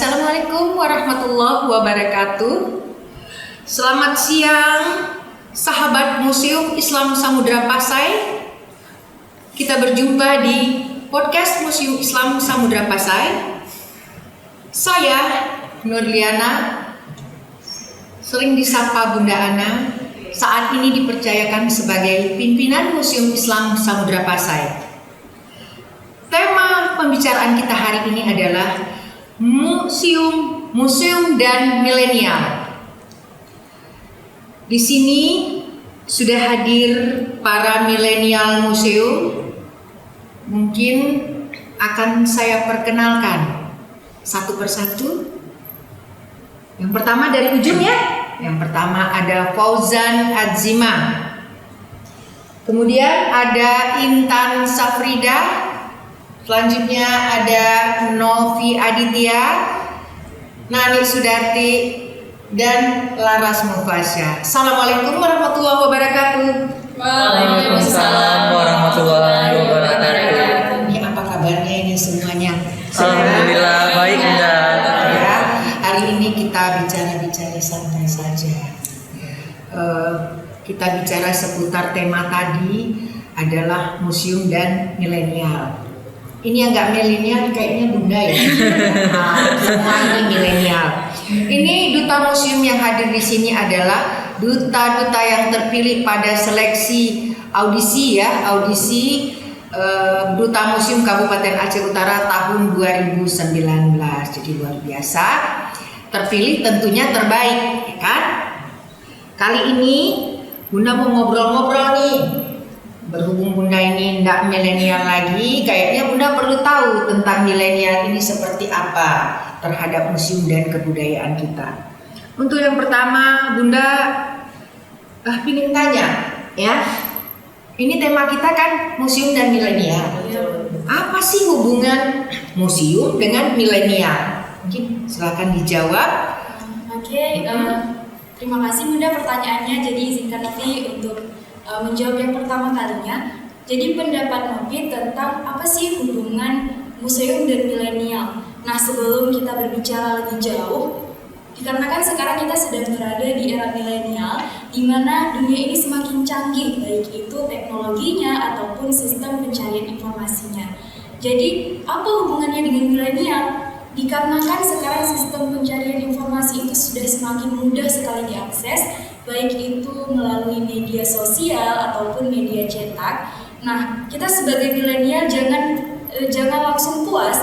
Assalamualaikum warahmatullahi wabarakatuh. Selamat siang, sahabat Museum Islam Samudra Pasai. Kita berjumpa di podcast Museum Islam Samudra Pasai. Saya Nurliana, sering disapa Bunda Ana, saat ini dipercayakan sebagai pimpinan Museum Islam Samudra Pasai. Tema pembicaraan kita hari ini adalah museum dan milenial. Di sini sudah hadir para milenial museum. Mungkin akan saya perkenalkan satu persatu. Yang pertama dari ujung ya. Yang pertama ada Fauzan Adzima. Kemudian ada Intan Safrida. Selanjutnya ada Novi Aditya, Nani Sudarti, dan Laras Mufasya. Assalamualaikum warahmatullahi wabarakatuh. Waalaikumsalam warahmatullahi wabarakatuh. Ini apa kabarnya ini semuanya? Alhamdulillah baik Bunda. Ya, hari ini kita bicara santai saja. Kita bicara seputar tema tadi adalah museum dan milenial. Ini yang nggak milenial kayaknya Bunda ya. Semua ini milenial. Ini duta museum yang hadir di sini adalah duta-duta yang terpilih pada seleksi audisi Duta Museum Kabupaten Aceh Utara tahun 2019. Jadi luar biasa. Terpilih tentunya terbaik, ya kan? Kali ini Bunda mau ngobrol-ngobrol nih. Berhubung Bunda ini tidak milenial lagi, kayaknya Bunda perlu tahu tentang milenial ini seperti apa terhadap museum dan kebudayaan kita. Untuk yang pertama, Bunda ingin tanya, ya. Ini tema kita kan museum dan milenial. Apa sih hubungan museum dengan milenial? Mungkin silakan dijawab. Oke, terima kasih Bunda pertanyaannya. Jadi izinkan Novi untuk menjawab yang pertama kalinya. Jadi pendapat Novi tentang apa sih hubungan museum dan milenial. Nah, sebelum kita berbicara lebih jauh, dikarenakan sekarang kita sedang berada di era milenial, di mana dunia ini semakin canggih, baik itu teknologinya ataupun sistem pencarian informasinya. Jadi, apa hubungannya dengan milenial? Dikarenakan sekarang sistem pencarian informasi itu sudah semakin mudah sekali diakses, baik itu melalui media sosial ataupun media cetak. Nah, kita sebagai milenial jangan langsung puas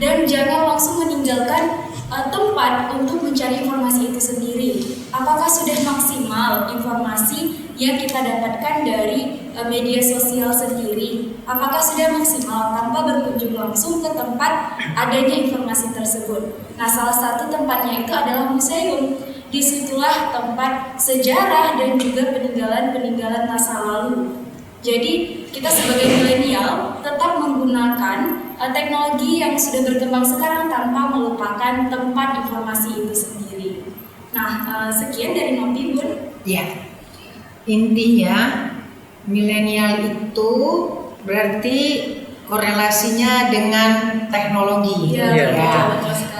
dan jangan langsung meninggalkan tempat untuk mencari informasi itu sendiri. Apakah sudah maksimal informasi yang kita dapatkan dari media sosial sendiri? Apakah sudah maksimal tanpa berkunjung langsung ke tempat adanya informasi tersebut? Nah, salah satu tempatnya itu adalah museum. Disitulah tempat sejarah dan juga peninggalan-peninggalan masa lalu. Jadi kita sebagai milenial tetap menggunakan teknologi yang sudah berkembang sekarang tanpa melupakan tempat informasi itu sendiri. Nah, sekian dari Novi, Bun. Ya, intinya milenial itu berarti korelasinya dengan teknologi. Ya.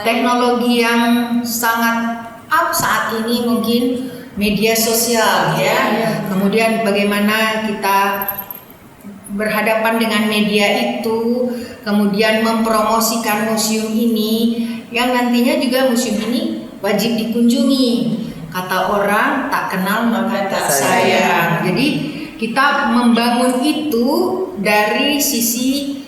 Teknologi yang sangat up saat ini mungkin media sosial ya. Kemudian bagaimana kita berhadapan dengan media itu, kemudian mempromosikan museum ini yang nantinya juga museum ini wajib dikunjungi. Kata orang tak kenal maka tak sayang. Jadi kita membangun itu dari sisi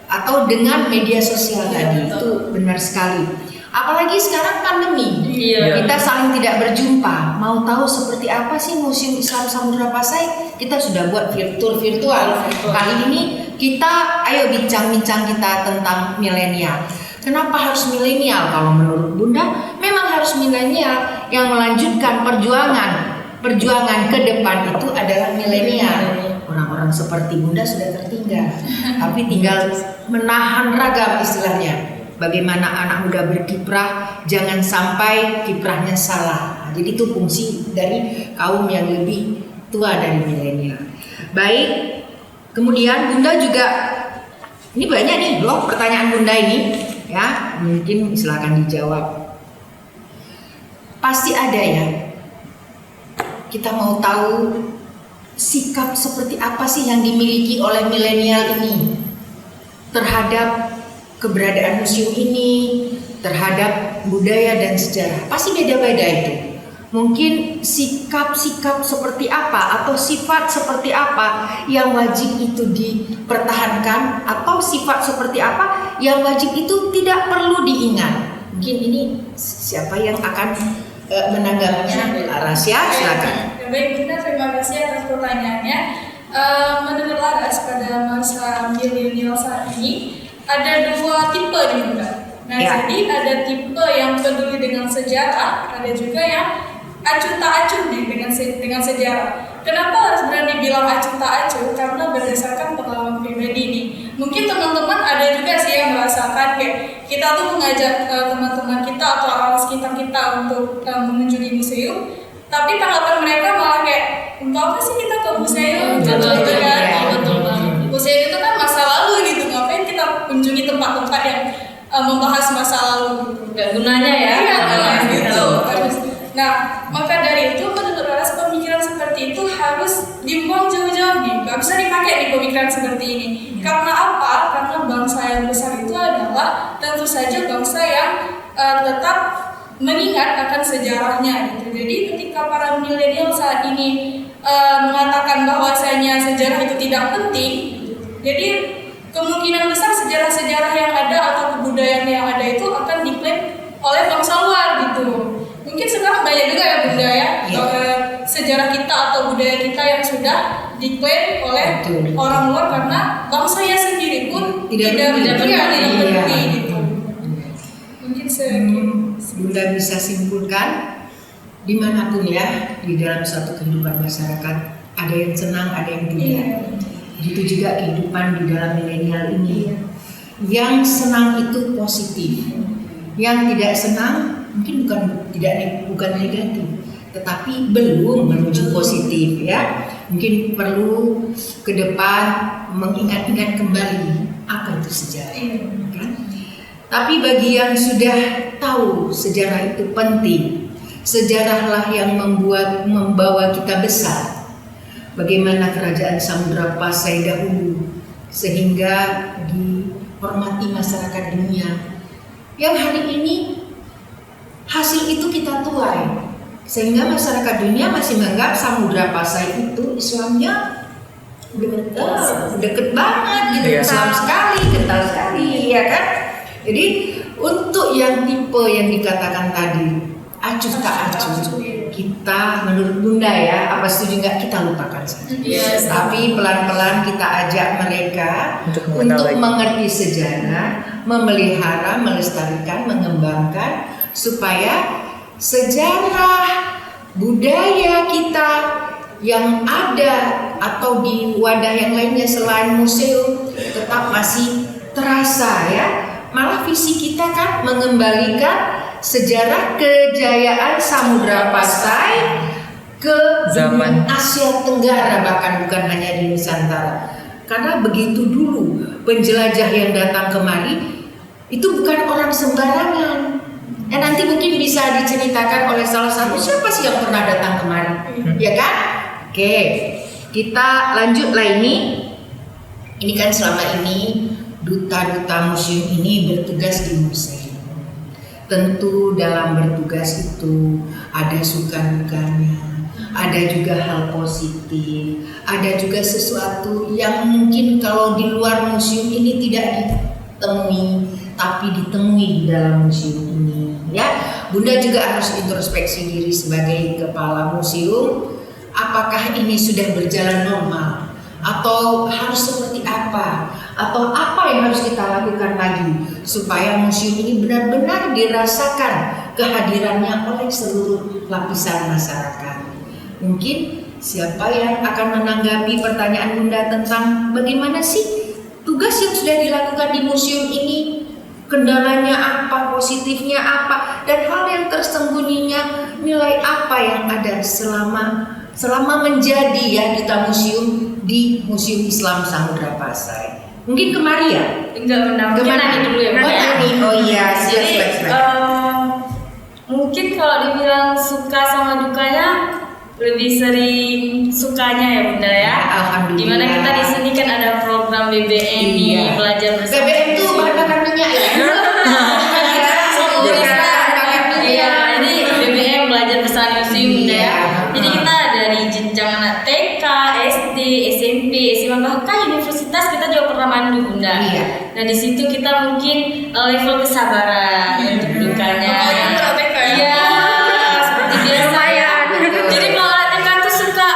atau dengan media sosial tadi. Itu benar sekali. Apalagi sekarang pandemi, kita saling tidak berjumpa. Mau tahu seperti apa sih Museum Islam Samudra Pasai? Kita sudah buat virtual. Kali ini kita ayo bincang-bincang kita tentang milenial. Kenapa harus milenial? Kalau menurut Bunda, memang harus milenial yang melanjutkan perjuangan ke depan itu adalah milenial. Orang-orang seperti Bunda sudah tertinggal, tapi tinggal menahan ragam istilahnya. Bagaimana anak muda berkiprah, jangan sampai kiprahnya salah. Jadi itu fungsi dari kaum yang lebih tua dari milenial. Baik, kemudian Bunda juga, ini banyak nih loh pertanyaan Bunda ini. Ya, mungkin silakan dijawab. Pasti ada ya. Kita mau tahu sikap seperti apa sih yang dimiliki oleh milenial ini terhadap keberadaan museum ini, terhadap budaya dan sejarah. Pasti beda-beda itu. Mungkin sikap-sikap seperti apa atau sifat seperti apa yang wajib itu dipertahankan, atau sifat seperti apa yang wajib itu tidak perlu diingat. Mungkin ini siapa yang akan menanggapnya? Rasya, silakan. Baik, Bunda, terima kasih atas pertanyaannya. Menurut Laras, pada masa milenial saat ini ada dua tipe nih, Bunda. Nah, Ya. jadi ada tipe yang peduli dengan sejarah, ada juga yang acuh tak acuh nih dengan sejarah. Kenapa harus berani bilang acuh tak acuh? Karena berdasarkan pengalaman pribadi nih. Mungkin teman-teman ada juga sih yang merasakan kayak kita tuh mengajak teman-teman kita atau orang sekitar kita untuk mengunjungi museum, tapi tanggapan mereka malah kayak, untuk apa sih kita ke museum? Gitu kan? Museum itu kan masa lalu gitu, ngapain kita kunjungi tempat-tempat yang membahas masa lalu gitu. Gak gunanya ya. Iya, gitu. Nah, maka dari itu menurut Laras pemikiran seperti itu harus dibuang jauh-jauh nih. Gak bisa dipakai di pemikiran seperti ini. Karena apa? Karena bangsa yang besar itu adalah tentu saja bangsa yang tetap mengingat akan sejarahnya gitu. Jadi ketika para milenial saat ini mengatakan bahwasanya sejarah itu tidak penting, jadi kemungkinan besar sejarah-sejarah yang ada atau kebudayaan yang ada itu akan diklaim oleh bangsa luar gitu. Mungkin sekarang banyak juga ya Bunda ya, sejarah kita atau budaya kita yang sudah diklaim oleh orang luar karena bangsanya sendiri pun tidak peduli gitu. Mungkin Bunda bisa simpulkan dimanapun ya di dalam satu kehidupan masyarakat ada yang senang, ada yang tidak. Gitu juga kehidupan di dalam milenial ini. Yang senang itu positif, yang tidak senang mungkin bukan negatif, tetapi belum menuju positif ya. Mungkin perlu ke depan mengingat-ingat kembali apa itu sejarah. Kan? Tapi bagi yang sudah tahu sejarah itu penting, sejarahlah yang membawa kita besar. Bagaimana kerajaan Samudra Pasai dahulu sehingga dihormati masyarakat dunia. Yang hari ini hasil itu kita tuai, sehingga masyarakat dunia masih menganggap Samudra Pasai itu Islamnya deket banget gitu, Islam sekali, kental sekali, ya kan? Jadi untuk yang tipe yang dikatakan tadi acuh tak acuh, kita menurut Bunda ya, apa setuju nggak, kita lupakan saja. Tapi pelan-pelan kita ajak mereka untuk mengerti sejarah, memelihara, melestarikan, mengembangkan supaya sejarah budaya kita yang ada atau di wadah yang lainnya selain museum tetap masih terasa ya. Malah visi kita kan mengembalikan sejarah kejayaan Samudra Pasai ke zaman Asia Tenggara, bahkan bukan hanya di Nusantara. Karena begitu dulu penjelajah yang datang kemari itu bukan orang sembarangan. Nanti mungkin bisa diceritakan oleh salah satu, siapa sih yang pernah datang kemari, ya kan? Oke, kita lanjutlah ini. Ini kan selama ini duta-duta museum ini bertugas di museum. Tentu dalam bertugas itu ada suka dukanya, ada juga hal positif, ada juga sesuatu yang mungkin kalau di luar museum ini tidak ditemui, tapi ditemui di dalam museum ini. Ya, Bunda juga harus introspeksi diri sebagai kepala museum. Apakah ini sudah berjalan normal, atau harus seperti apa, atau apa yang harus kita lakukan lagi supaya museum ini benar-benar dirasakan kehadirannya oleh seluruh lapisan masyarakat. Mungkin siapa yang akan menanggapi pertanyaan Bunda tentang bagaimana sih tugas yang sudah dilakukan di museum ini? Kendalanya apa, positifnya apa, dan hal yang tersembunyinya, nilai apa yang ada selama menjadi ya duta museum di Museum Islam Samudra Pasai. Mungkin kemari ya? Enggak pernah. Mungkin nanya dulu ya. Oh kalau dibilang suka sama dukanya, lebih sering sukanya ya Bunda ya. Alhamdulillah. Dimana kita di sini kan ada program BBM nih, belajar bersama. BBM itu bahan bakar minyak ya. Iya, jadi BBM belajar bersama museum Bunda ya. Jadi kita dari jenjang anak TK, SD, SMP, SMA bahkan universitas kita juga pernah mandu Bunda. Iya. Nah di situ kita mungkin level kesabaran untuk dukanya. Iya, seperti biasa ya. Jadi kalau anak TK tuh suka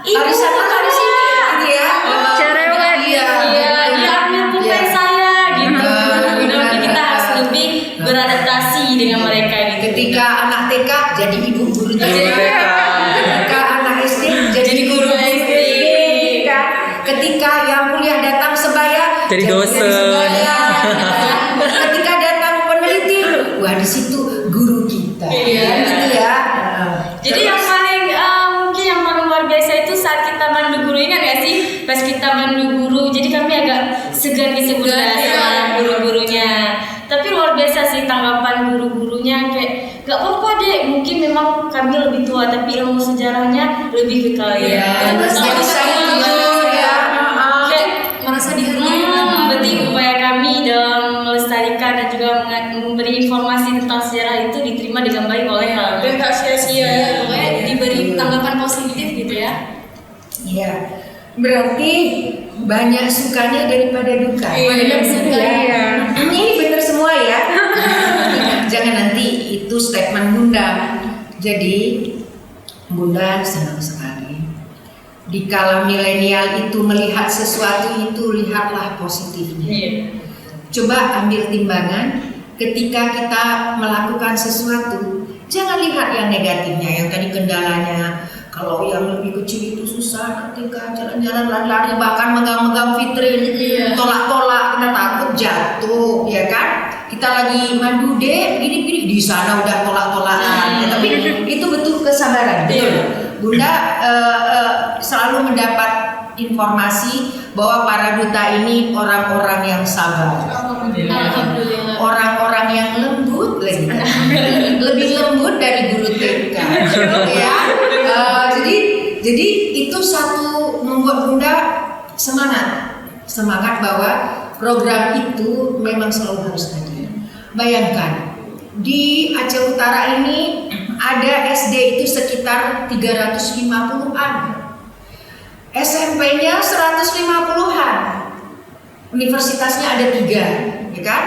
Hari sana hari sini gitu ya. Cerewet. Iya. Iya, dia ambil pulpen saya gitu. Nah, mungkin kita harus lebih beradaptasi dengan mereka gitu. Ketika anak TK jadi ibu guru TK. Ketika anak SD jadi guru SD. Ketika yang kuliah datang sebaya Jadi dosen. sebaya. Ketika datang peneliti, wah di situ guru kita. Iya. Gitu ya. Jadi yang paling mungkin yang paling luar biasa itu saat kita mandu guru, ingat gak sih pas kita mandu guru, jadi kami agak segan disebut sama guru-gurunya, tapi luar biasa sih tanggapan guru-gurunya kayak gak apa-apa deh, mungkin memang kami lebih tua tapi ilmu sejarahnya lebih ke kalian. Jadi saya ya. Kayak merasa dihargai. berarti upaya kami dalam melestarikan dan juga memberi informasi tentang sejarah itu diterima dengan baik oleh kalian. Dan gak sia-sia ya. Pokoknya diberi tanggapan positif gitu ya. Iya. Berarti banyak sukanya daripada duka. Iya, Iya. Ini benar semua ya. Jangan nanti itu statement Bunda. Jadi Bunda senang sekali. Di kala milenial itu melihat sesuatu itu lihatlah positifnya. Iya. Coba ambil timbangan ketika kita melakukan sesuatu, jangan lihat yang negatifnya, yang tadi kendalanya. Kalau yang lebih kecil itu susah ketika jalan-jalan lari-lari bahkan megang-megang vitrin, tolak-tolak, kita takut jatuh, ya kan? Kita lagi mandu deh, gini-gini di sana udah tolak-tolakan. Ya, tapi itu betul kesabaran, betul. Bunda selalu mendapat informasi bahwa para duta ini orang-orang yang sabar. Alhamdulillah. Orang-orang yang lembut lagi, lebih lembut dari guru TK, ya. Jadi itu satu membuat Bunda semangat bahwa program itu memang selalu harus hadir. Bayangkan di Aceh Utara ini ada SD itu sekitar 350-an, SMP-nya 150-an, universitasnya ada 3, ya kan?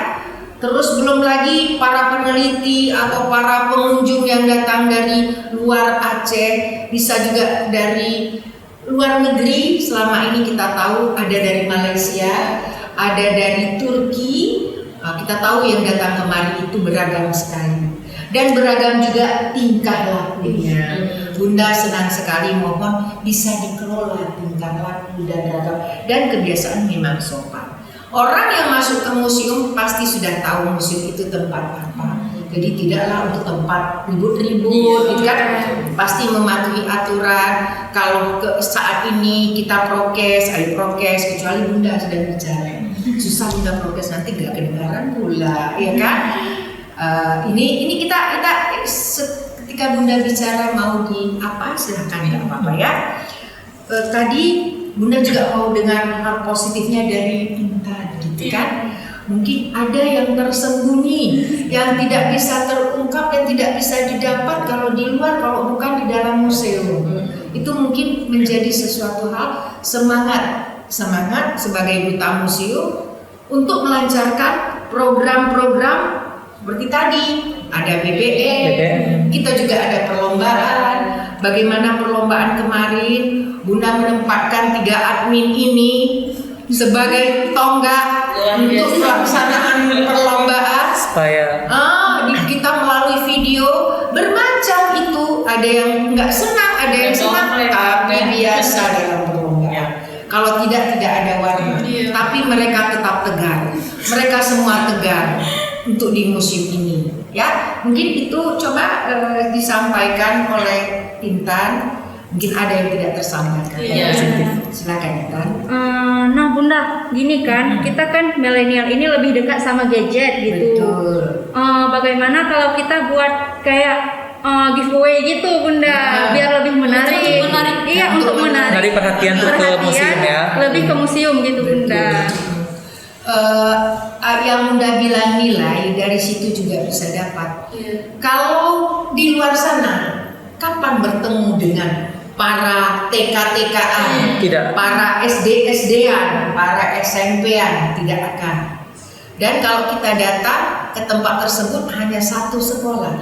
Terus belum lagi para peneliti atau para pengunjung yang datang dari luar Aceh, bisa juga dari luar negeri. Selama ini kita tahu ada dari Malaysia, ada dari Turki. Kita tahu yang datang kemari itu beragam sekali. Dan beragam juga tingkah lakunya. Bunda senang sekali, mohon bisa dikelola tingkah laku dan beragam dan kebiasaan memang sopan. Orang yang masuk ke museum pasti sudah tahu museum itu tempat apa. Jadi tidaklah untuk tempat ribut-ribut, gitu kan? Pasti mematuhi aturan. Kalau saat ini kita prokes, ayo prokes, kecuali Bunda sedang bicara. Susah Bunda prokes nanti gak kedengaran pula, ya kan? Ini kita ketika Bunda bicara mau di apa silahkan nggak apa-apa ya. Tadi Bunda juga mau dengan hal positifnya dari Intan, gitu kan? Mungkin ada yang tersembunyi, yang tidak bisa terungkap dan tidak bisa didapat kalau di luar, kalau bukan di dalam museum. Itu mungkin menjadi sesuatu hal semangat sebagai duta museum untuk melancarkan program-program seperti tadi. Ada BBM, kita juga ada perlombaan. Bagaimana perlombaan kemarin, Bunda menempatkan 3 admin ini sebagai tonggak untuk pelaksanaan perlombaan supaya kita melalui video bermacam itu, ada yang nggak senang, ada yang senang, tapi biasa dalam perlombaan. Kalau tidak ada warna, tapi mereka tetap tegar, mereka semua tegar untuk di museum ini. Ya, mungkin itu coba disampaikan oleh Intan. Mungkin ada yang tidak tersampaikan. Iya. Silakan Intan. Nah Bunda, gini kan, kita kan milenial ini lebih dekat sama gadget gitu. Betul. Bagaimana kalau kita buat kayak giveaway gitu Bunda, biar lebih menarik. Untuk menarik. Iya, untuk menarik. Menarik perhatian tuh ke museum ya. Lebih ke museum gitu Bunda. Yang Bunda bilang nilai dari situ juga bisa dapat. Iya. Kalau di luar sana, kapan bertemu dengan para TK-TK-an, Tidak. para SD-SD-an, para SMP-an? Tidak akan. Dan kalau kita datang ke tempat tersebut hanya satu sekolah,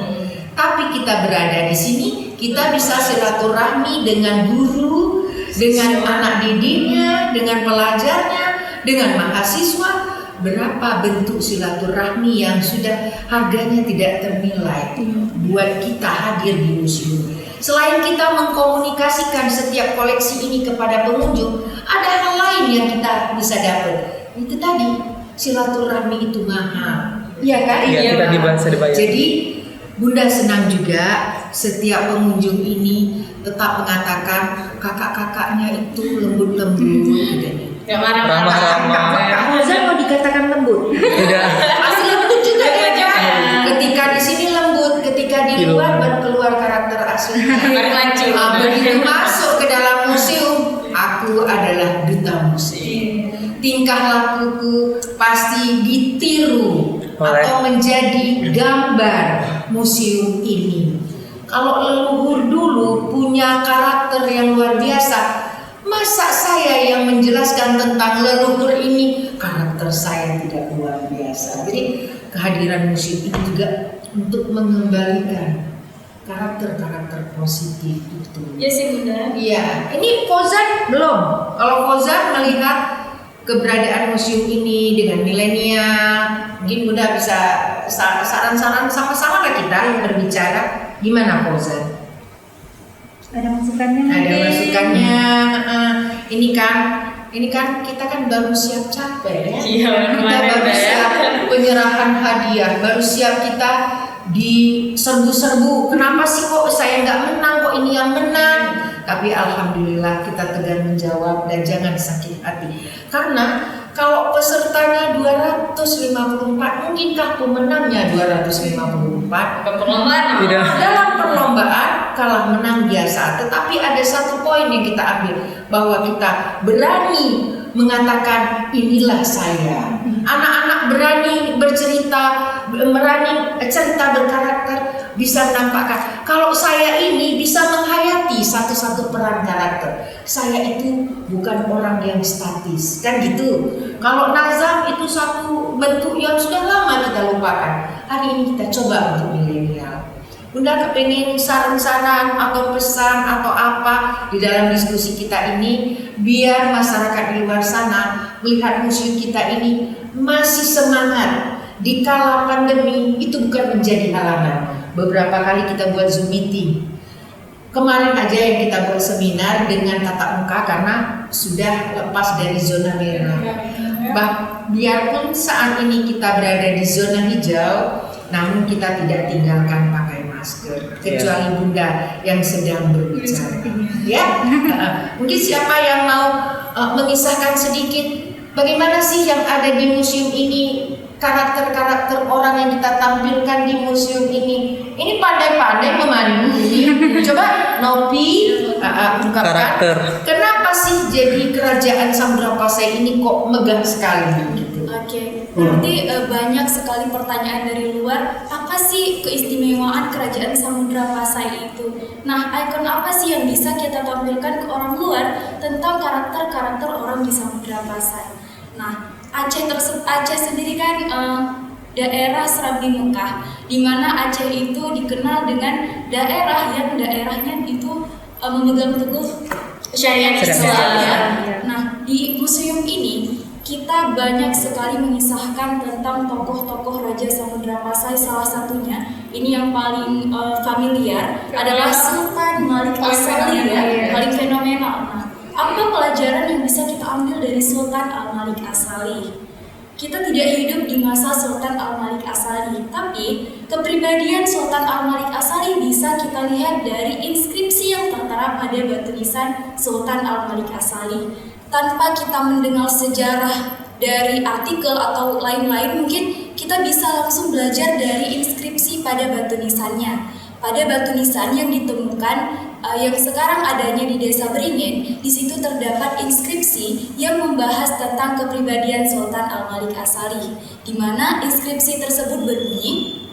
tapi kita berada di sini, kita bisa silaturahmi dengan guru, dengan anak didiknya, dengan pelajarnya, dengan mahasiswa. Berapa bentuk silaturahmi yang sudah harganya tidak ternilai buat kita hadir di museum. Selain kita mengkomunikasikan setiap koleksi ini kepada pengunjung, ada hal lain yang kita bisa dapat. Itu tadi, silaturahmi itu mahal. Iya kan? Iya, tidak dibayar. Jadi Bunda senang juga setiap pengunjung ini tetap mengatakan kakak-kakaknya itu lembut-lembut gitu. Gak marah-marah. Ramah-ramah. Ozan mau dikatakan lembut. Tidak. Pasti lembut juga ya. Ketika di sini lembut, ketika di luar baru keluar karakter aslinya. Baru hancur. Begitu masuk ke dalam museum, aku adalah duta museum. Tingkah lakuku pasti ditiru atau menjadi gambar museum ini. Kalau leluhur dulu punya karakter yang luar biasa, masa saya yang menjelaskan tentang leluhur ini karakter saya tidak luar biasa. Jadi kehadiran museum ini juga untuk mengembalikan karakter-karakter positif itu. Iya sih Bunda. Iya, ini Fauzan belum. Kalau Fauzan melihat keberadaan museum ini dengan milenial, mungkin Bunda bisa saran-saran sama-sama lah kita berbicara. Gimana Fauzan? Ada masukannya? Ada masukannya. Ini kan kita kan baru siap capek ya. Iya, Kita kemarin baru ya. siap penyerahan hadiah, baru siap kita diserbu-serbu. Kenapa sih kok saya nggak menang, kok ini yang menang? Tapi alhamdulillah kita tegar menjawab dan jangan sakit hati. Karena kalau pesertanya 254, mungkinkah pemenangnya 254? Perlombaan. Tidak. Dalam perlombaan kalah menang biasa, tetapi ada satu poin yang kita ambil, bahwa kita berani mengatakan inilah saya. Anak-anak berani bercerita, berani cerita berkarakter, bisa menampakkan kalau saya ini bisa menghayati satu-satu peran karakter. Saya itu bukan orang yang statis, kan gitu. Kalau nazam itu satu bentuk yang sudah lama kita lupakan. Hari ini kita coba untuk milenial. Bunda kepengen saran-saran atau pesan atau apa di dalam diskusi kita ini, biar masyarakat di luar sana melihat museum kita ini masih semangat di kala pandemi. Itu bukan menjadi halangan. Beberapa kali kita buat Zoom meeting. Kemarin aja yang kita buat seminar dengan tatap muka karena sudah lepas dari zona merah. Biarpun saat ini kita berada di zona hijau, namun kita tidak tinggalkan pakai masker, kecuali Bunda yang sedang berbicara. Ya, mungkin siapa yang mau mengisahkan sedikit bagaimana sih yang ada di museum ini, karakter-karakter orang yang kita tampilkan di museum ini. Ini pandai-pandai memadukan ini. Coba Nopi ungkapkan Karakter. kenapa sih jadi kerajaan Samudra Pasai ini kok megah sekali gitu. Oke, berarti banyak sekali pertanyaan dari luar. Apa sih keistimewaan kerajaan Samudra Pasai itu? Nah, ikon apa sih yang bisa kita tampilkan ke orang luar tentang karakter-karakter orang di Samudra Pasai? Nah, Aceh sendiri kan daerah Serambi Mekah, di mana Aceh itu dikenal dengan daerah yang daerahnya itu memegang teguh syariat Islam. Ya. Nah, di museum ini kita banyak sekali mengisahkan tentang tokoh-tokoh Raja Samudra Pasai. Salah satunya, ini yang paling familiar adalah Sultan Malik Asali, ya, paling fenomenal. Nah, apa pelajaran yang bisa kita ambil dari Sultan Al-Malik Asali? Kita tidak hidup di masa Sultan Al-Malik Asali, tapi kepribadian Sultan Al-Malik Asali bisa kita lihat dari inskripsi yang tertera pada batu nisan Sultan Al-Malik Asali. Tanpa kita mendengar sejarah dari artikel atau lain-lain, mungkin kita bisa langsung belajar dari inskripsi pada batu nisannya. pada batu nisan yang ditemukan yang sekarang adanya di Desa Beringin. Di situ terdapat inskripsi yang membahas tentang kepribadian Sultan Al-Malik As-Salih, di mana inskripsi tersebut berbunyi,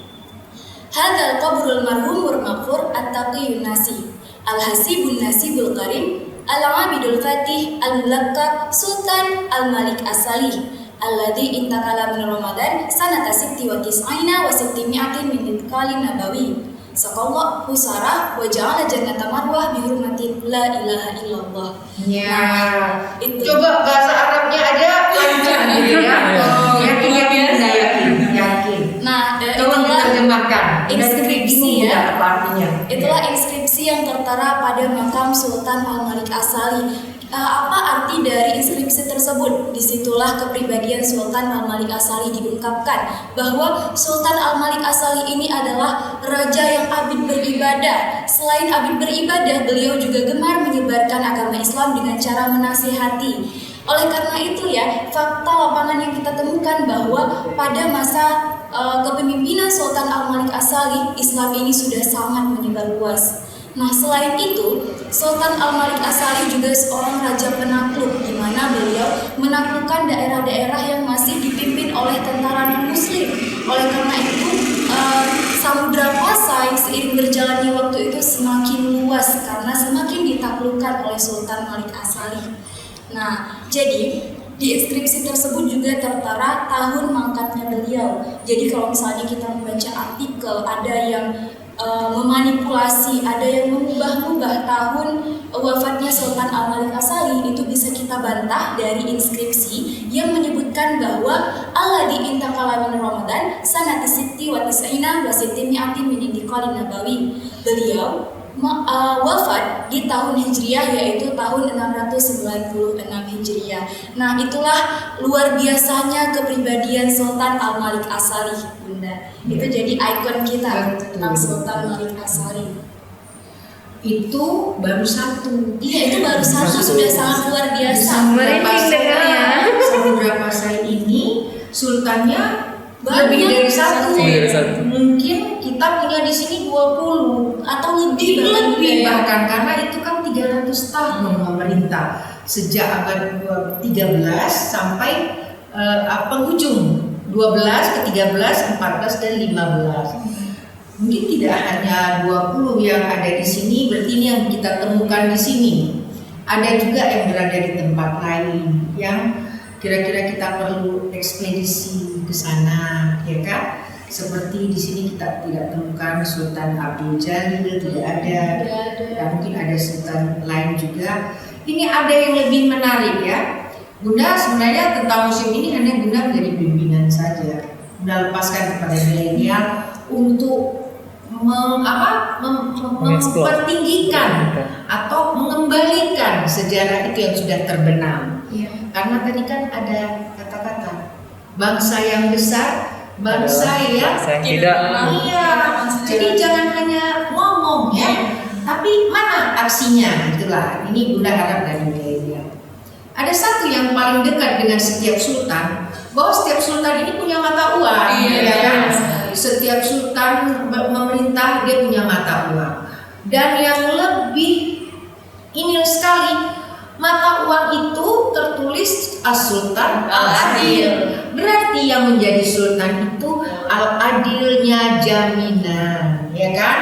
Hadzal qabrul marhumur maghfur at-taqiyun nasi al-hasibun nasibul karim al-abidul fatih al-mulakkab Sultan Al-Malik As-Salih alladzi intakala min Ramadan sanata 96 wa 600 min idqalin nabawi. Saqallahu husarah wa ja'ala jannata marwah bi hurmati la ilaha illallah. Ya. Itu. Coba bahasa Arabnya ada lancar gitu ya. Oh, yakin. Nah, Tolong diterjemahkan. inskripsi ya. Apa artinya? Itulah inskripsi yang tertera pada makam Sultan Al-Malik As-Salih. Apa arti dari inskripsi tersebut? Disitulah kepribadian Sultan Al-Malik As-Salih diungkapkan, bahwa Sultan Al-Malik As-Salih ini adalah raja yang abid beribadah. Selain abid beribadah, beliau juga gemar menyebarkan agama Islam dengan cara menasihati. Oleh karena itu ya, fakta lapangan yang kita temukan bahwa pada masa kepemimpinan Sultan Al-Malik As-Salih, Islam ini sudah sangat menyebar luas. Nah, selain itu, Sultan Al-Malik As-Salih juga seorang raja penakluk, di mana beliau menaklukkan daerah-daerah yang masih dipimpin oleh tentara non-muslim. Oleh karena itu, Samudra Pasai seiring berjalannya waktu itu semakin luas karena semakin ditaklukkan oleh Sultan Malik As-Salih. Nah, jadi di inskripsi tersebut juga tertera tahun mangkatnya beliau. Jadi kalau misalnya kita membaca artikel, ada yang memanipulasi, ada yang mengubah-ubah tahun wafatnya Sultan Al-Malik As-Salih, itu bisa kita bantah dari inskripsi yang menyebutkan bahwa alladzi intakala min Ramadan sanati sitti wa tis'ina wa sittimi'atin min idqalin nabawi. Beliau wafat di tahun Hijriah, yaitu tahun 696 Hijriah. Nah, itulah luar biasanya kepribadian Sultan Al-Malik As-Salih, Bunda. Itu jadi ikon kita tentang Sultan Malik As-Salih. Itu baru satu. Iya, itu baru satu, sudah sangat luar biasa. Samudra Pasai ini sultannya lebih dari satu. Mungkin kita punya di sini 20 atau lebih bahkan karena itu kan 300 tahun memerintah sejak abad 13 sampai penghujung 12 ke 13, 14 dan 15. Mungkin tidak hanya 20 yang ada di sini, berarti ini yang kita temukan di sini. Ada juga yang berada di tempat lain yang kira-kira kita perlu ekspedisi ke sana, ya kan? Seperti di sini kita tidak temukan Sultan Abdul Jalil, tidak ada. Dan mungkin ada sultan lain juga. Ini ada yang lebih menarik ya. Bunda sebenarnya tentang museum ini hanya Bunda menjadi pimpinan saja. Bunda lepaskan kepada milenial untuk mempertinggikan atau mengembalikan sejarah itu yang sudah terbenam. Karena tadi kan ada kata-kata bangsa yang besar, bangsa yang tidak. Iya. Jadi jangan hanya ngomong ya, tapi mana aksinya? Itulah. Ini Bunda harap dari milenial. Ada satu yang paling dekat dengan setiap sultan, bahwa setiap sultan ini punya mata uang, ya kan? Setiap sultan memerintah dia punya mata uang. Dan yang lebih ini sekali, mata uang itu tertulis As-Sultan Al-Adil. Berarti yang menjadi sultan itu Al-Adilnya jaminan, ya kan?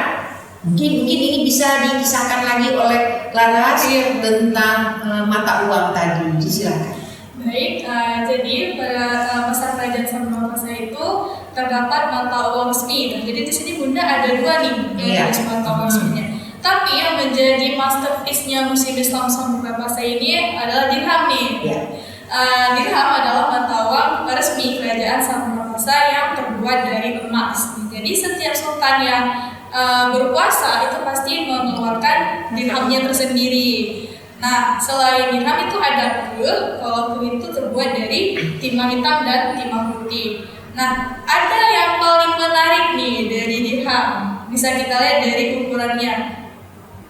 Mungkin ini bisa dikisahkan lagi oleh Laras tentang mata uang tadi. Silakan. Baik, jadi pada masa kerajaan Samudra Pasai itu terdapat mata uang resmi. Jadi di sini Bunda ada dua nih yang jenis mata uang resminya. Tapi yang menjadi masterpiece-nya Museum Islam Samudra Pasai ini adalah dirham nih. Dirham adalah mata uang resmi kerajaan Samudra Pasai yang terbuat dari emas. Jadi setiap sultan yang berkuasa itu pasti mengeluarkan dirhamnya tersendiri. Nah, selain dirham itu ada kuil. Kalau kuil itu terbuat dari timah hitam dan timah putih. Nah, ada yang paling menarik nih dari dirham. Bisa kita lihat dari ukurannya.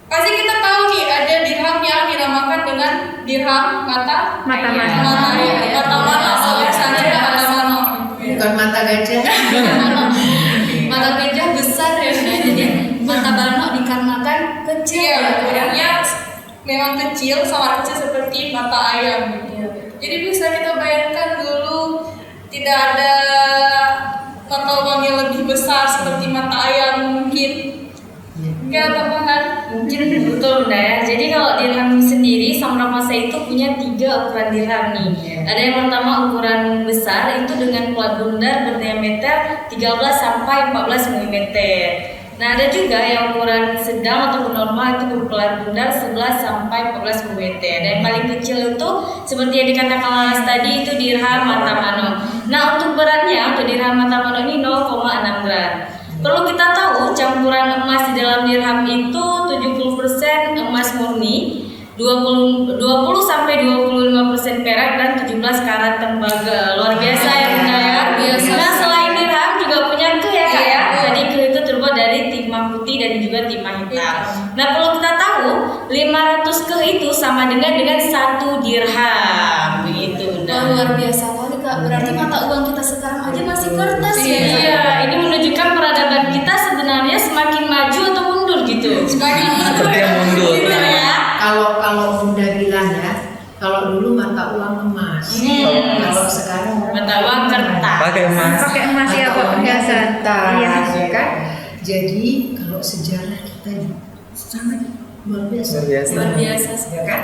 Pasti kita tahu nih ada dirham yang dinamakan dengan dirham mata mana Bukan mata gajah. Mata gajah besar ya, jadi mata memang kecil, sama kecil seperti mata ayam gitu. Jadi bisa kita bayangkan dulu tidak ada mata uang yang lebih besar seperti mata ayam mungkin. Kayak tambahan. Mungkin betul Bunda ya. Jadi kalau dirham sendiri Samudra Pasai itu punya 3 ukuran dirham nih. Ada yang pertama ukuran besar itu dengan plat bundar berdiameter 13 sampai 14 mm. Nah ada juga yang ukuran sedang atau normal itu berplat bundar 11 sampai 14 mm. Dan yang paling kecil itu seperti yang dikatakan Laras tadi itu dirham mata mano. Nah untuk beratnya untuk dirham mata mano ini 0,6 gram. Perlu kita tahu campuran emas di dalam dirham itu 70% emas murni, 20 sampai 25% perak dan 17 karat tembaga. Luar biasa ya Bunda ya. Nah selain dirham juga punya ke ya Kak ya. Jadi ke itu terbuat dari timah putih dan juga timah hitam. Nah perlu kita tahu 500 ke itu sama dengan 1 dirham begitu Bunda. Luar biasa kali Kak. Berarti mata uang kita sekarang aja masih kertas ya. Iya, ini menunjukkan peradaban kita sebenarnya semakin maju atau mundur gitu. Seperti yang mundur. Gitu ya. Kalau Bunda bilang ya, kalau dulu mata uang emas, kalau sekarang Mata uang kertas. Pakai emas. Pakai emas ya Pak perhiasan. Iya. ya kan? Jadi kalau sejarah kita sangat luar biasa. Luar biasa. Ya kan?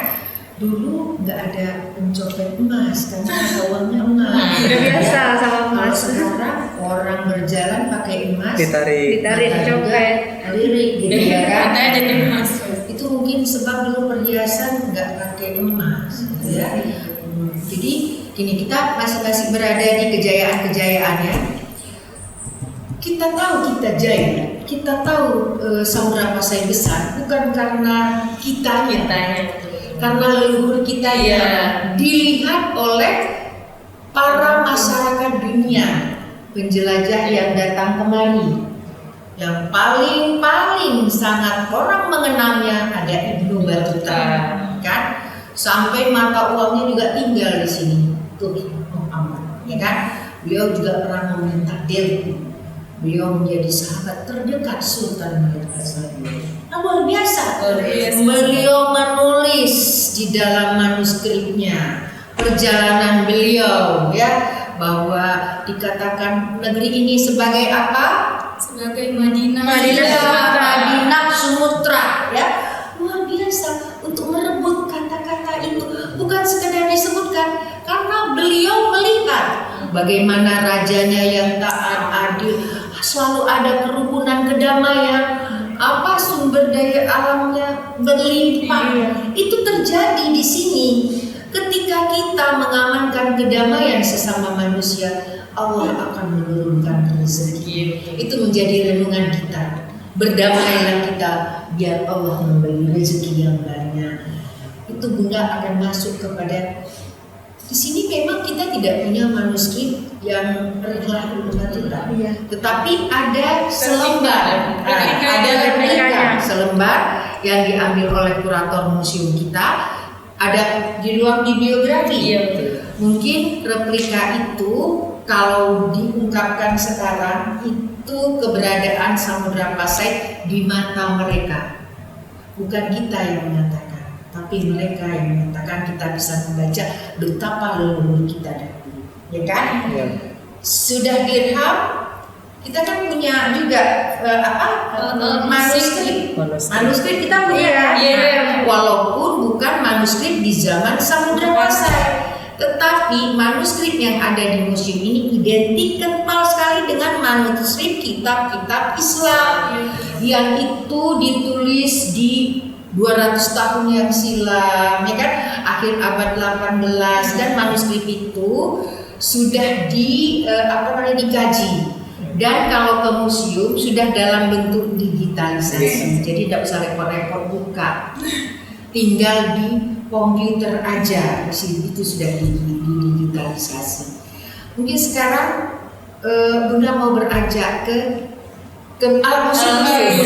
Dulu nggak ada pencopet emas karena mata uangnya emas. Udah biasa sama Kalau emas. sekarang orang berjalan pakai emas, Ditarik. Ditarik copet. lirik gitu ya kan? Katanya jadi emas. Itu mungkin sebab dulu perhiasan nggak pakai emas, gitu ya. Jadi gini, kita masing-masing berada di kejayaan-kejayaan ya. Kita tahu kita jaya, kita tahu Samudra Pasai besar bukan karena kitanya, karena leluhur kita ya dilihat oleh para masyarakat dunia, penjelajah yang datang kemari. Yang paling sangat orang mengenalnya ada Ibnu Battuta, kan? Sampai mata uangnya juga tinggal di sini, tuh Muhammad, ya kan? Beliau juga pernah meminta Delhi. Beliau menjadi sahabat terdekat Sultan Malik Assalam. Luar biasa. Beliau menulis di dalam manuskripnya perjalanan beliau, ya, bahwa dikatakan negeri ini sebagai apa? Sebagai Madinah. Madinah Sumatera, ya. Luar biasa untuk merebut kata-kata itu, bukan sekedar disebutkan, karena beliau melihat bagaimana rajanya yang taat, adil, selalu ada kerukunan, kedamaian, apa sumber daya alamnya berlimpah. Itu terjadi di sini. Ketika kita mengamankan kedamaian sesama manusia, Allah akan menurunkan rezeki. Itu menjadi renungan kita. Berdamailah kita biar Allah memberi rezeki yang banyak. Itu Bunda akan masuk kepada di sini. Memang kita tidak punya manuskrip yang rela Battuta, tetapi ada selembar, ada replika selembar yang diambil oleh kurator museum kita. Ada di ruang bibliografi. Mungkin replika itu kalau diungkapkan sekarang itu keberadaan Samudra Pasai di mata mereka. Bukan kita yang menyatakan, tapi mereka yang menyatakan. Kita bisa membaca betapa leluhur kita dahulu, ya kan? Sudah dirham, kita kan punya juga manuskrip kita punya kan? Walaupun bukan manuskrip di zaman Samudra Pasai, tetapi manuskrip yang ada di museum ini identik kental sekali dengan manuskrip kitab-kitab Islam yang itu ditulis di 200 tahun yang silam, ya kan? Akhir abad 18, dan manuskrip itu sudah dikaji. Dan kalau ke museum sudah dalam bentuk digitalisasi, jadi tidak usah repot-repot buka, tinggal di komputer aja, itu sudah digitalisasi. Mungkin sekarang Bunda mau beranjak ke alat musik.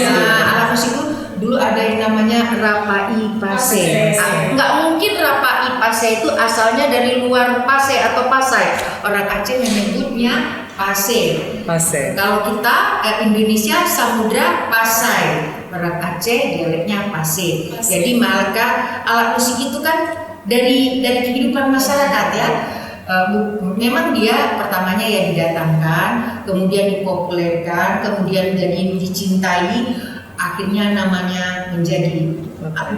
Alat musik itu dulu ada yang namanya Rapai Pasai. Nggak mungkin Rapai Pasai itu asalnya dari luar Pasai atau Pasai. Orang Aceh menyebutnya Pasir. Pasir. Kalau kita Indonesia Samudra Pasai, orang Aceh dialeknya Pasir. Jadi maka alat musik itu kan dari kehidupan masyarakat ya. Memang dia pertamanya ya didatangkan, kemudian dipopulerkan, kemudian jadi dicintai, akhirnya namanya menjadi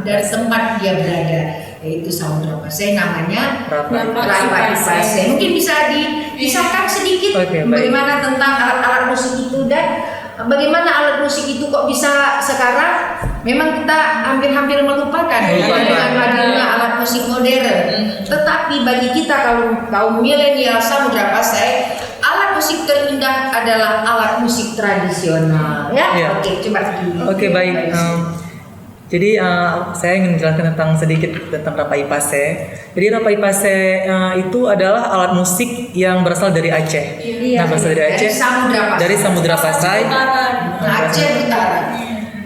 dari tempat dia berada, yaitu Samudra Pasai, namanya Rapai Pasai. Mungkin bisa dikisahkan sedikit bagaimana tentang alat-alat musik itu dan bagaimana alat musik itu kok bisa sekarang memang kita hampir-hampir melupakan dengan adanya alat musik modern. Tetapi bagi kita kalau kaum milenial Samudra Pasai, alat musik terindah adalah alat musik tradisional ya. Oke, coba Oke, baik. Jadi saya ingin menjelaskan sedikit tentang Rapai Pasai. Jadi Rapai Pasai itu adalah alat musik yang berasal dari Aceh. Berasal dari Aceh. Dari Samudra Pasai. Aceh Utara.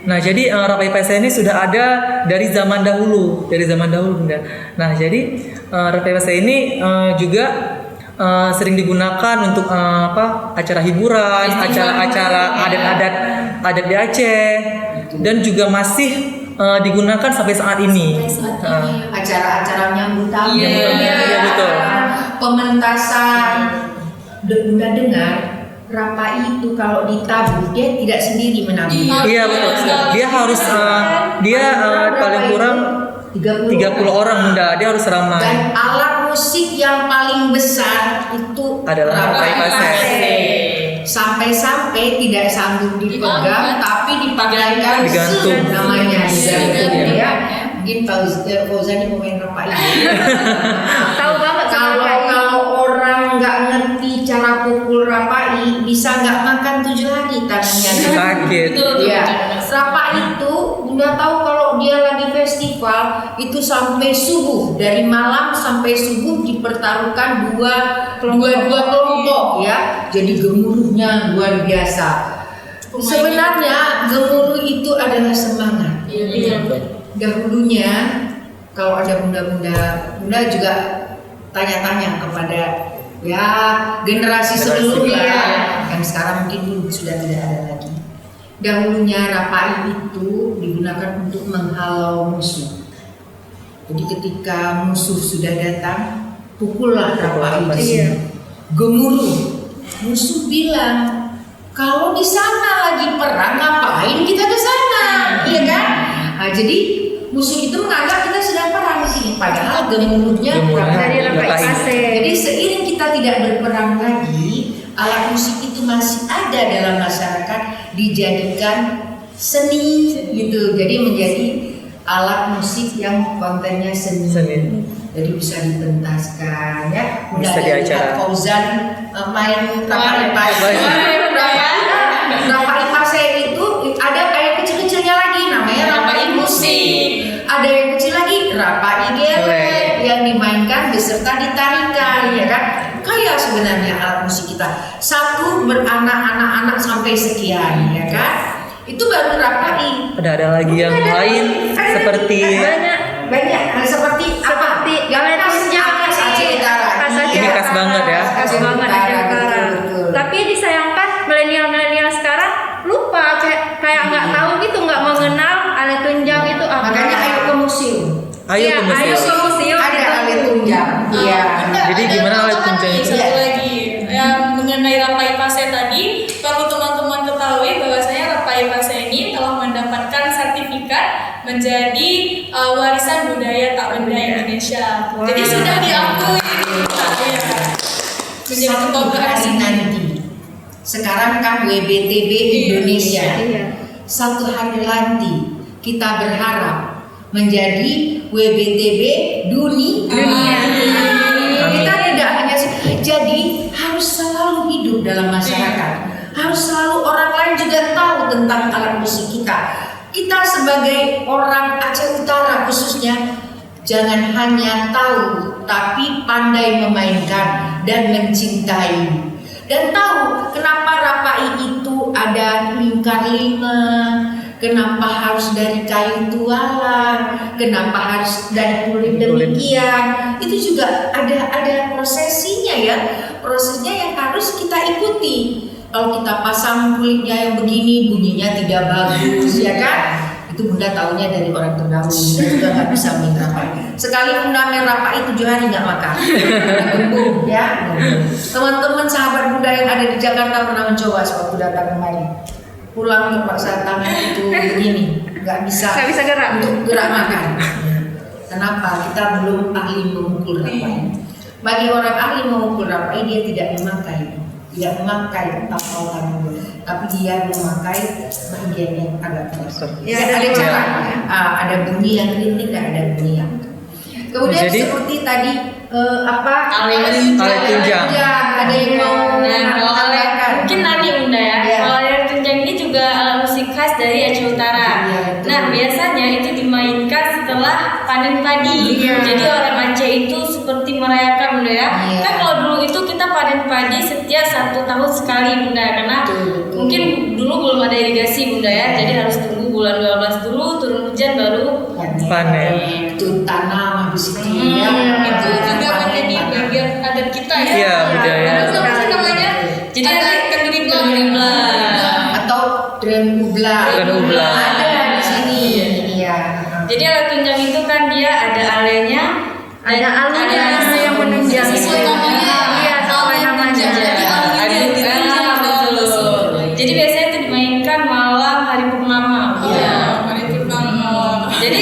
Nah, jadi Rapai Pasai ini sudah ada dari zaman dahulu, Bunda. Nah, jadi Rapai Pasai ini juga sering digunakan untuk acara hiburan, acara adat di Aceh, dan juga masih digunakan sampai saat ini. Acara-acara menyambut tamu, betul. Pementasan. Bunda dengar Rapai itu kalau ditabuh dia tidak sendiri menabuh. Iya, betul. Dia harus paling kurang 30 orang, Bunda. Dia harus ramai. Dan alat musik yang paling besar itu adalah Rapai Pasai. Sampai-sampai tidak sanggup dipegang, tapi dipakaikan digantung. Namanya digantung ya. Mungkin Fauzan ini pemain Rapai. Tahu banget Kalau orang nggak ngerti cara pukul Rapai, bisa nggak makan 7 hari tangannya. Sakit. Ya, Rapai itu Bunda tahu kalau dia lagi festival itu sampai subuh, dari malam sampai subuh dipertaruhkan dua kelompok ya. Jadi gemuruhnya luar biasa. Sebenarnya gemuruh itu adalah semangat. Dahulunya kalau ada bunda juga tanya-tanya kepada ya generasi sebelumnya yang sekarang mungkin sudah tidak ada lagi. Dahulunya Rapai itu digunakan untuk menghalau musuh. Jadi ketika musuh sudah datang, pukullah Rapai itu. Gemuruh. Musuh bilang, kalau di sana lagi perang, ngapain kita ke sana? Iya kan? Nah, jadi musuh itu menganggap kita sedang perang di sini, padahal gemuruhnya dari Rapai Pasai. Jadi seiring kita tidak berperang lagi, alat musik itu masih ada dalam masyarakat, dijadikan seni gitu. Jadi menjadi alat musik yang kontennya seni. Jadi bisa dipentaskan ya. Bisa diacara. Fauzan main Rapai Pasai. Rapai Pasai itu ada kayak kecil-kecilnya lagi, namanya Rapai musik. Ada yang kecil lagi Rapai gelek yang dimainkan beserta ditarikan, ya kan? Kayak sebenarnya alat musik kita. Satu beranak-anak sampai sekian, ya kan? Itu baru Rapai. Ada lagi yang lain seperti banyak seperti apa? Galet tunjang Aceh Utara. Ini khas banget ya. Khas banget Aceh Utara. Tapi disayangkan milenial sekarang lupa kayak nggak tahu gitu, nggak mengenal alat tunjang itu apa. Makanya ayo ke museum. Ayo ke museum. Ada alat tunjang. Iya. Jadi gimana alat tunjang itu? Satu lagi yang mengenai Rapai Pasai tadi, perlu teman-teman ketahui bahwasanya Rapai Pasai ini telah mendapatkan sertifikat menjadi warisan budaya tak benda Indonesia. Jadi sudah diakui menjadi kebanggaan nanti. Sekarang kan WBTB Indonesia. Satu hari nanti kita berharap menjadi WBTB dunia. Kita tidak hanya jadi harus selalu hidup dalam masyarakat. Harus selalu orang lain juga tahu tentang alat musik kita. Kita sebagai orang Aceh Utara khususnya jangan hanya tahu, tapi pandai memainkan dan mencintai. Dan tahu kenapa Rapai itu ada lingkar 5, kenapa harus dari kayu tualang, kenapa harus dari kulit demikian. Itu juga ada prosesinya ya, prosesnya yang harus kita ikuti. Kalau kita pasang kulitnya yang begini, bunyinya tidak bagus, ya kan? Itu Bunda taunya dari orang terdahulu, juga nggak bisa main rapat. Sekali Bunda main rapat itu 7 hari nggak makan, gembung ya. Teman-teman sahabat Bunda yang ada di Jakarta pernah mencoba waktu datang kemari, pulang terpaksa tangan itu begini, nggak bisa gerak untuk gerak makan. Kenapa? Kita belum ahli memukul rapat. Bagi orang ahli memukul rapat, dia tidak memakai tapau tangan, tapi dia memakai bagian yang agak keras. Ya, ada cara, ada bunyi yang kritik dan ada bunyi yang. Kemudian Jadi, seperti tadi Alat tunjang. ada yang mau Kalau alat mungkin nanti Bunda ya. Iya. Kalau alat tunjang ini juga alat musik khas dari Aceh Utara. Iya, betul. Nah biasanya itu dimainkan setelah panen padi. Iya. Jadi orang Aceh itu seperti merayakan Bunda ya. Iya. Kan kalau dulu itu kita panen padi setiap 1 tahun sekali Bunda, karena Betul. mungkin dulu belum ada irigasi Bunda ya. Jadi harus tunggu bulan 12 dulu turun hujan baru. Panen. Itu tanam habis itu ya. Itu juga menjadi bagian adat kita ya. Iya, budaya. Ada apa sih namanya? Jadi ada nanti kenduri Atau drum ubla. Drum ubla. Ada di sini. Iya. Jadi alat tunjang itu kan dia ada alenya, ada alunya yang menunjang sesuai itu. namanya. Iya, sesuai namanya. Jadi alunya ditunjang Jadi biasanya itu dimainkan malam hari purnama. Iya, hari purnama. Jadi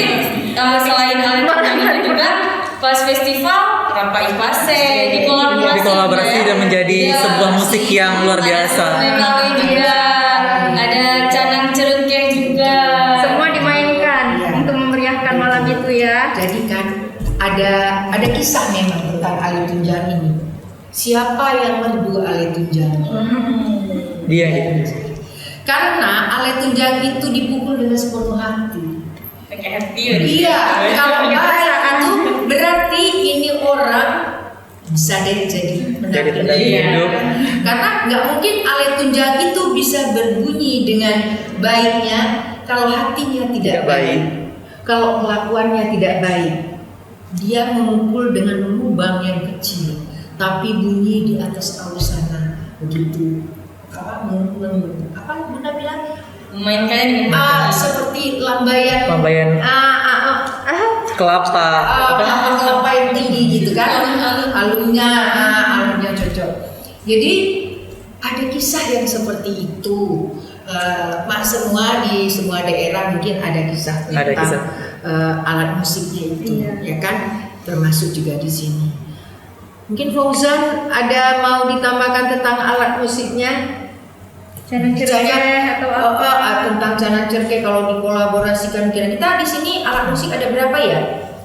selain alat tunjang itu juga pas festival Rampai Ipase Dikolaborasi dan menjadi sebuah musik yang luar biasa. Betawi juga, ada canang cerengkeh juga. Semua dimainkan Iya. untuk memeriahkan malam itu ya. Jadi kan ada kisah memang tentang alat tunjang ini. Siapa yang merdu alat tunjang? Dia gitu. Karena alat tunjang itu dipukul dengan sepenuh hati. Pakai hati. Iya, kalau baik itu berarti ini orang bisa deh jadi Jadi pendamping pendamping hidup. Karena nggak mungkin alat tunjang itu bisa berbunyi dengan baiknya kalau hatinya tidak baik. Kalau kelakuannya tidak baik, dia memukul dengan lubang yang kecil, tapi bunyi di atas sana begitu. Apa Bunda bilang? Memainkannya dengan Seperti lambaian Kelapa. kelapa yang tinggi gitu kan, alunnya cocok. Jadi ada kisah yang seperti itu. Di semua daerah mungkin ada kisah Ada tentang kisah. alat musiknya itu, ya kan, termasuk juga di sini. Mungkin Fauzan ada mau ditambahkan tentang alat musiknya? Canang cerengkeh atau apa? Tentang canang cerengkeh kalau dikolaborasikan kita di sini alat musik ada berapa ya?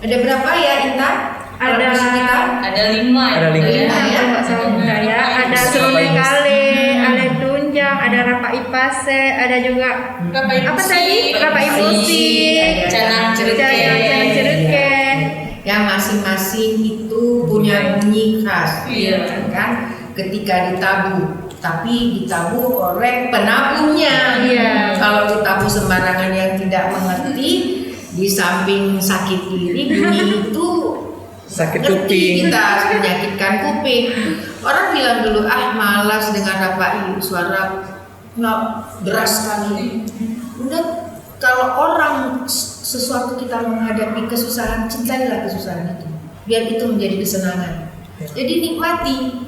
Ada berapa ya Intan? Alat Ada musik kita? ada 5. Ada 5. Ya. Mbak sama budaya, ada serundeng kale, alat tunjang, ada rapa ipase, ada juga apa tadi? Rapa musik, Canang cerengkeh. canang cerengkeh. Yang masing-masing itu punya bunyi khas, Iya. kan? Ketika ditabuh, tapi ditabuh oleh penabuhnya. Iya. Kalau ditabuh sembarangan yang tidak mengerti, di samping sakit diri, bunyi itu Sakit ngerti kuping. kita, menyakitkan kuping. Orang bilang dulu, malas dengan rapai, suara nggak beras sekali. Udah, kalau orang sesuatu kita menghadapi kesusahan, cintailah kesusahan itu, biar itu menjadi kesenangan. Jadi nikmati.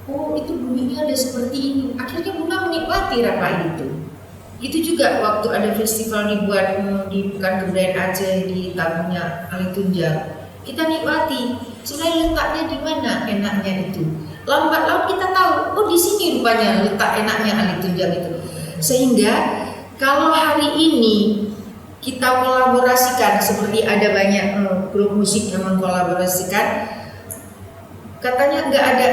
Oh, itu bunyinya ada seperti ini. Akhirnya Bunda menikmati rapai itu. Itu juga waktu ada festival dibuat di Pekan Kebudayaan Aceh di tabuhnya alat tunjang. Kita nikmati. Sebenarnya letaknya di mana enaknya itu. Lambat laun kita tahu, oh di sini rupanya letak enaknya alat tunjang itu. Sehingga kalau hari ini kita kolaborasikan, seperti ada banyak grup musik yang mengkolaborasikan, katanya nggak ada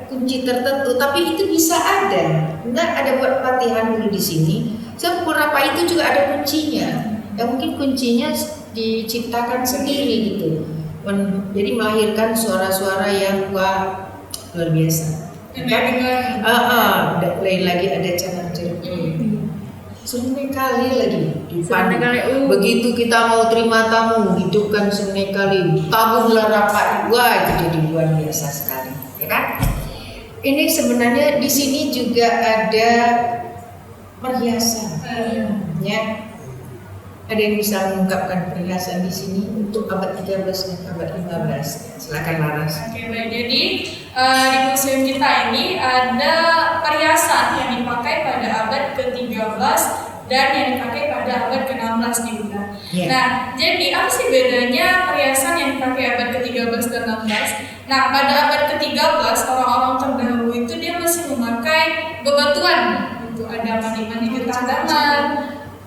kunci tertentu, tapi itu bisa ada. Nggak ada buat pelatihan dulu di sini. Beberapa itu juga ada kuncinya. Yang mungkin kuncinya diciptakan sendiri gitu. Jadi melahirkan suara-suara yang luar biasa. Lain lagi ada canang cerengkeh. Sungai Kali lagi di Sungai Kali, begitu kita mau terima tamu hidupkan Sungai Kali, tabunglah rapat dua, itu jadi luar biasa sekali, ya kan? Ini sebenarnya di sini juga ada perhiasan, ya. Ada yang bisa mengungkapkan perhiasan di sini untuk abad 13 dan abad 15. Silakan Laras. Oke, baik. Jadi di museum kita ini ada perhiasan yang dipakai pada abad ke-13 dan yang dipakai pada abad ke-16 nih Bunda. Iya. Nah, jadi apa sih bedanya perhiasan yang dipakai abad ke-13 dan 16? Nah, pada abad ke-13 orang-orang terdahulu itu dia masih memakai bebatuan. Itu ada mani-mani getah daman,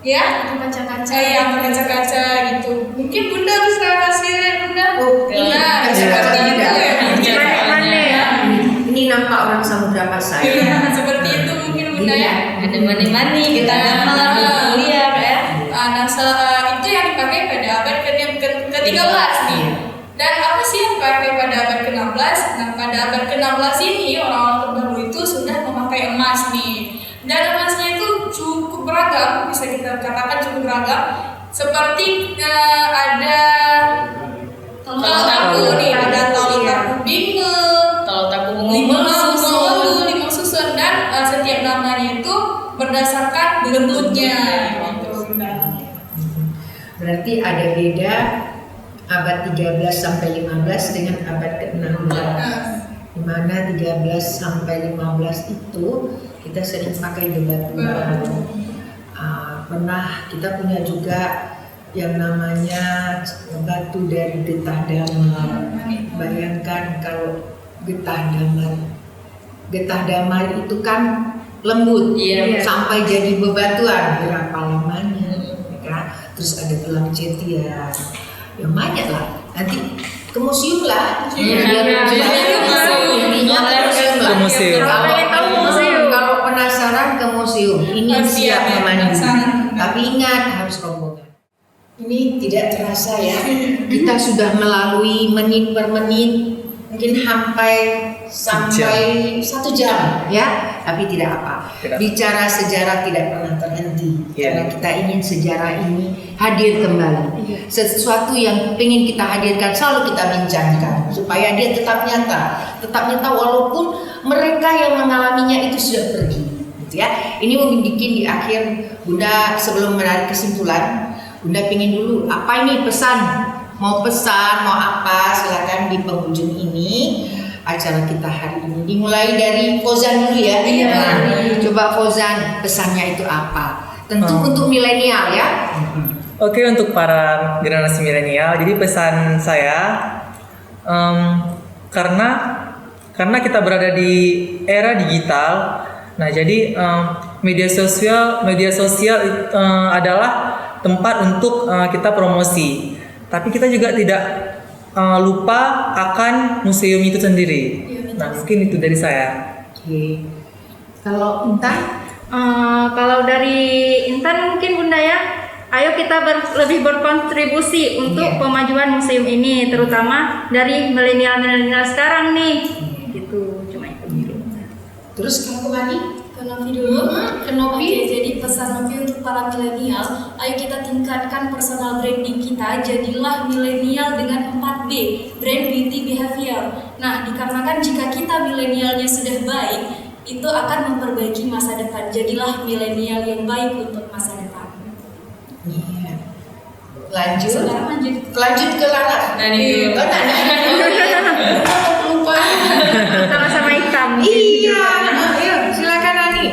ya, Ada kaca-kaca. yang berkaca-kaca gitu. Mungkin Bunda bisa kasih lihat Bunda. Oh, ini Nah, kaca-kaca seperti itu tidak. ya. Mana ya? Ini nampak orang Samudra Pasai. Iya, seperti itu mungkin Bunda ya. Ada mani-mani, kita dapat lihat ya. Nah, itu yang dipakai pada abad ke-13 nih. Dan apa sih yang dipakai pada abad ke-16? Nah, pada abad ke-16 ini orang-orang terdahulu itu sudah memakai emas nih. Dan emasnya itu cukup beragam, bisa kita katakan cukup beragam. Seperti ada tahu nih, ada tahu binge, Kalau tak limau susun, dan setiap namanya itu berdasarkan bentuknya gitu. Berarti ada beda abad 13 sampai 15 dengan abad ke-16. Di mana 13 sampai 15 itu kita sering pakai bebatuan. Pernah kita punya juga yang namanya batu dari getah damar. Bayangkan kalau getah damar itu kan lembut, Iya. sampai jadi bebatuan berapa lamanya, ya. Terus ada gelang cetia, ya banyak lah. Nanti ke museum lah. Ke museum. Kalau pengen tahu ke museum. Kalau penasaran ke museum, ini siap ya, memandu. penasaran. Tapi ingat harus rombongan. Ini tidak terasa ya. Kita sudah melalui menit per menit, mungkin sampai 1 jam ya, tapi tidak apa. Tidak. Bicara sejarah tidak pernah terhenti, Iya. karena kita ingin sejarah ini hadir kembali. Sesuatu yang ingin kita hadirkan selalu kita bincangkan supaya dia tetap nyata walaupun mereka yang mengalaminya itu sudah pergi, gitu ya. Ini mungkin di akhir Bunda sebelum menarik kesimpulan, Bunda pingin dulu apa ini pesan, mau apa, silakan di penghujung ini acara kita hari ini. Dimulai dari Fauzan dulu ya. Iya. Nah, coba Fauzan pesannya itu apa? Tentu untuk milenial ya. Oke, untuk para generasi milenial, jadi pesan saya karena kita berada di era digital, nah jadi media sosial adalah tempat untuk kita promosi. Tapi kita juga tidak lupa akan museum itu sendiri. Nah, mungkin itu dari saya. Oke. Kalau Intan, Kalau dari Intan mungkin Bunda ya, ayo kita lebih berkontribusi untuk Iya. pemajuan museum ini, terutama dari milenial sekarang nih. Gitu, cuma itu. terus kamu kembali? Ke Novi dulu. Oke, jadi pesan Novi untuk para milenial, ayo kita tingkatkan personal branding kita, jadilah milenial dengan 4B, brand, beauty, behavior. Nah, dikarenakan jika kita milenialnya sudah baik, itu akan memperbaiki masa depan. Jadilah milenial yang baik untuk masa depan. Iya. Lanjut. Sekarang lanjut Ke Laras. Nani dulu. Oh, Nani. Lupa. Sama-sama hitam. Iya. Ayo, silakan Nani.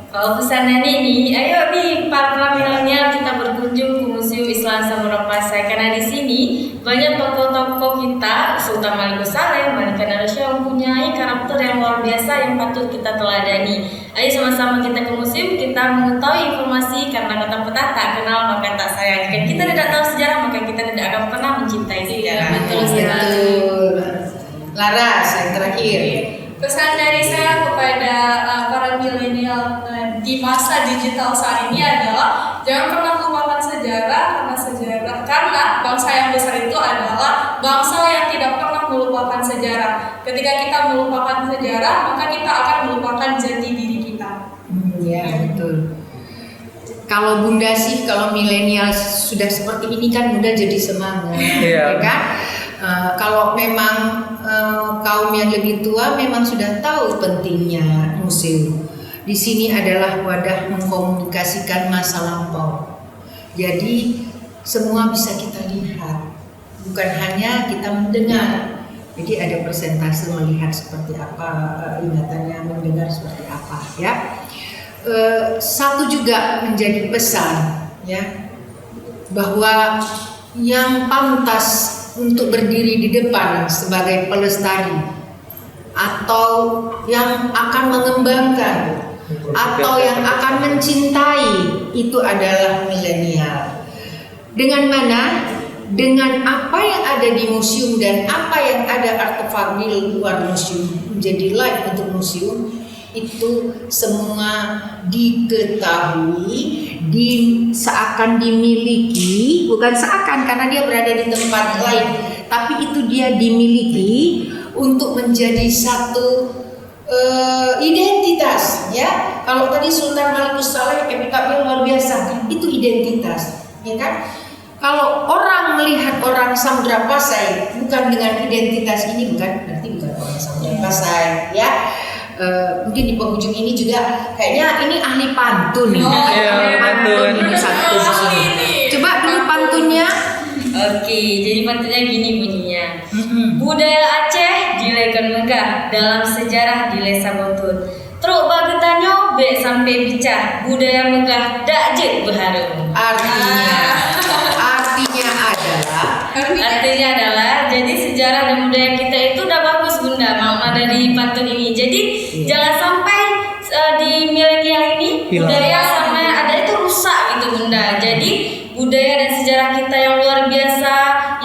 Kalau pesannya nih, ayo nih para milenial kita berkunjung ke Museum Islam Samudra Pasai, karena di sini banyak tokoh-tokoh kita, Sultan Malik Saleh, Malika Narsya yang mempunyai karakter yang luar biasa yang patut kita teladani. Ayo sama-sama kita ke museum, kita mengetahui informasi, karena kata pepatah tak kenal maka tak sayang. Jika kita tidak tahu sejarah maka kita tidak akan pernah mencintai sejarah. betul sekali. Betul. Laras yang terakhir. Pesan dari saya kepada para milenial di masa digital saat ini adalah jangan pernah lupakan sejarah, karena bangsa yang besar itu adalah bangsa yang tidak pernah melupakan sejarah. Ketika kita melupakan sejarah, maka kita akan melupakan jati diri kita. Ya betul. Kalau Bunda sih, kalau milenial sudah seperti ini kan Bunda jadi semangat, Iya. ya kan? Kalau memang kaum yang lebih tua memang sudah tahu pentingnya museum. Di sini adalah wadah mengkomunikasikan masa lampau. Jadi semua bisa kita lihat, bukan hanya kita mendengar. Jadi ada persentase melihat seperti apa, ingatannya mendengar seperti apa, ya. Satu juga menjadi pesan, ya, bahwa yang pantas untuk berdiri di depan sebagai pelestari atau yang akan mengembangkan atau yang akan mencintai itu adalah milenial. Dengan mana? Dengan apa yang ada di museum dan apa yang ada artefak di luar museum menjadi live untuk museum, itu semua diketahui, seakan dimiliki, bukan seakan karena dia berada di tempat lain, tapi itu dia dimiliki untuk menjadi satu identitas, ya. Kalau tadi Sultan Malikus Saleh epitafnya luar biasa, itu identitas, ya kan? Kalau orang melihat orang Samudra Pasai bukan dengan identitas ini, berarti bukan orang Samudra Pasai, ya. Mungkin di penghujung ini juga kayaknya ini ahli pantun. Iya, pantun. Satu di sini. Coba dulu pantunnya. Oke, jadi pantunnya gini bunyinya. Budaya Aceh dilekan megah, dalam sejarah dilesa botut. Truk bagetanyo be sampai bicar, budaya megah dak jet berharum. Artinya adalah jadi sejarah dan budaya kita itu udah bagus Bunda, makna dari pantun ini. Jadi jangan sampai di milenial ini budaya sama yang ada itu rusak gitu Bunda. Jadi budaya dan sejarah kita yang luar biasa,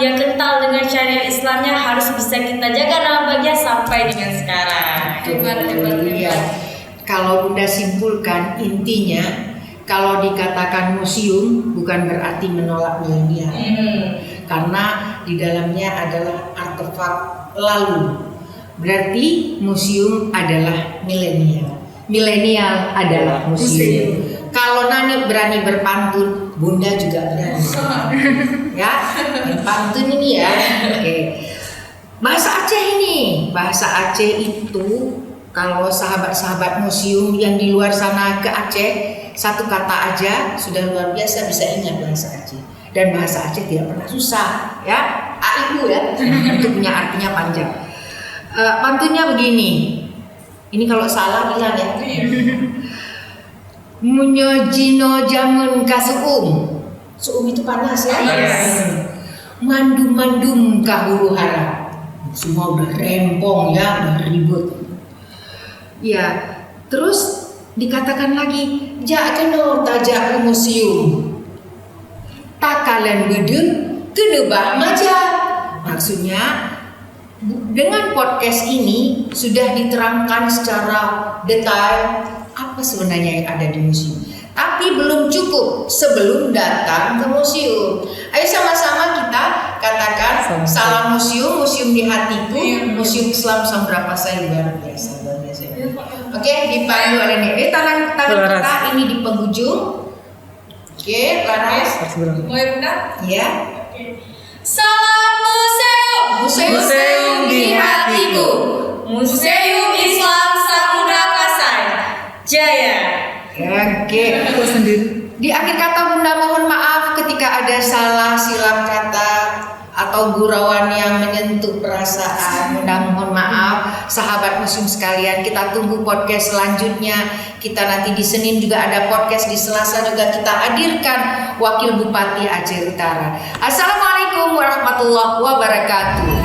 yang kental dengan syariat Islamnya harus bisa kita jaga dalam bagian sampai dengan sekarang. Iya. Kalau Bunda simpulkan, intinya kalau dikatakan museum bukan berarti menolak milenial. Karena di dalamnya adalah artefak lalu. Berarti museum adalah milenial. Milenial adalah museum. Kalau Nani berani berpantun, Bunda juga berani. Ya, pantun ini ya. Oke. Bahasa Aceh ini, bahasa Aceh itu kalau sahabat-sahabat museum yang di luar sana ke Aceh, satu kata aja sudah luar biasa bisa ingat bahasa Aceh. Dan bahasa Aceh tidak pernah susah, ya. AIU ya, itu punya artinya panjang. Pantunnya begini. Ini kalau salah bilang ya. Munyojino jamun kasuum. Suum itu panas ya. Mandum-mandum kahuru hara. Semua udah rempong ya, udah ribut. Ya, terus dikatakan lagi, jakeno tajak museum. Takalan gedung kenebah maja. Maksudnya dengan podcast ini sudah diterangkan secara detail apa sebenarnya yang ada di museum. Tapi belum cukup sebelum datang ke museum. Ayo sama-sama kita katakan salam museum, museum di hatiku, museum Islam Samudra Pasai luar biasa, luar biasa. Oke, dipandu oleh Nene. Tangan kita ini di penghujung. Oke, Laras. Mulai Bunda? Ya. Salam museum, Museum di hatiku. Museum Islam Samudra Pasai Jaya. Oke. Di akhir kata Bunda mohon maaf ketika ada salah silap kata atau gurauan yang menyentuh perasaan. Bunda mohon maaf. Sahabat museum sekalian, kita tunggu podcast selanjutnya. Kita nanti di Senin juga ada podcast, di Selasa juga kita hadirkan Wakil Bupati Aceh Utara. Assalamualaikum warahmatullahi wabarakatuh.